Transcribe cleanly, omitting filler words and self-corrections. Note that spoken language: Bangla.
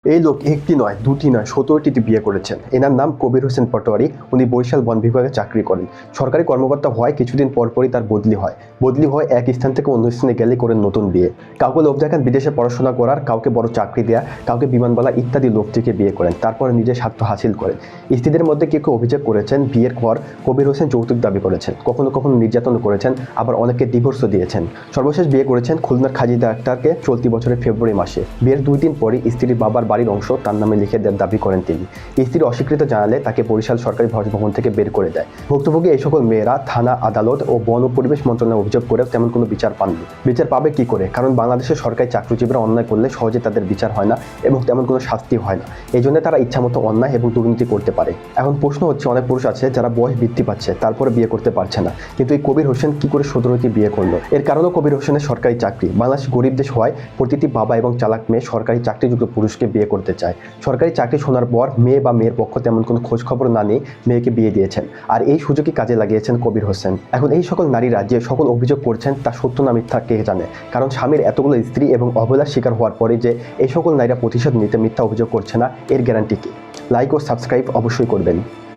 এই লোক একটি নয়, দুটি নয়, ১৭টি বিয়ে করেছেন। এনার নাম কবির হোসেন পাটোয়ারি। উনি বরিশাল বন বিভাগে চাকরি করেন। সরকারি কর্মকর্তা হওয়ায় কিছুদিন পরপরই তার বদলি হয়। বদলি হয়ে এক স্থান থেকে অন্য স্থানে গেলে করেন নতুন বিয়ে। কাউকে লোভ দেখান বিদেশে পড়াশোনা করার, কাউকে বড় চাকরি দেয়া, কাউকে বিমানবালা ইত্যাদি লোভ থেকে বিয়ে করেন। তারপরে নিজের স্বার্থ হাসিল করেন। স্ত্রীদের মধ্যে কেউ কেউ অভিযোগ করেছেন বিয়ের পর কবির হোসেন যৌতুক দাবি করেছেন, কখনো কখনো নির্যাতন করেছেন, আবার অনেকে ডিভোর্সও দিয়েছেন। সর্বশেষ বিয়ে করেছেন খুলনার খাজিদা আক্তারকে চলতি বছরের ফেব্রুয়ারি মাসে। বিয়ের ২ দিন পরই স্ত্রীর বাবার বাড়ির অংশ তার নামে লিখে দেওয়ার দাবি করেন তিনি। স্ত্রী অস্বীকৃত জানালে তাকে বরিশাল সরকারি বাসভবন থেকে বের করে দেয়। ভুক্তভোগী এই সকল মেয়েরা থানা, আদালত ও বন ও পরিবেশ মন্ত্রণালয়ে অভিযোগ করেও তেমন কোনো বিচার পাননি। বিচার পাবে কি করে? কারণ বাংলাদেশের সরকারি চাকরিজীবীরা অন্যায় করলে সহজে তাদের বিচার হয় না এবং তেমন কোনো শাস্তি হয় না। এই জন্য তারা ইচ্ছামতো অন্যায় এবং দুর্নীতি করতে পারে। এখন প্রশ্ন হচ্ছে, অনেক পুরুষ আছে যারা বয়স বৃদ্ধি পাচ্ছে, তারপরে বিয়ে করতে পারছে না, কিন্তু এই কবির হোসেন কি করে ১৭টি বিয়ে করলো? এর কারণও কবির হোসেনের সরকারি চাকরি। বাংলাদেশ গরিব দেশ হওয়ায় প্রতিটি বাবা এবং চালাক মেয়ে সরকারি চাকরিযোগ্য পুরুষকে বিয়ে করতে চায়। সরকারি চাকরি শোনার পর মেয়ে বা মেয়ের পক্ষ তেমন কোনো খোঁজ খবর না নিয়ে মেয়েকে বিয়ে দিয়েছেন, আর এই সুযোগই কাজে লাগিয়েছেন কবির হোসেন। এখন এই সকল নারীরা যে সকল অভিযোগ করছেন তা সত্য না মিথ্যা কে জানে? কারণ স্বামীর এতগুলো স্ত্রী এবং অবহেলার শিকার হওয়ার পরে যে এই সকল নারীরা প্রতিশোধ নিতে মিথ্যা অভিযোগ করছে না, এর গ্যারান্টি কি? লাইক ও সাবস্ক্রাইব অবশ্যই করবেন।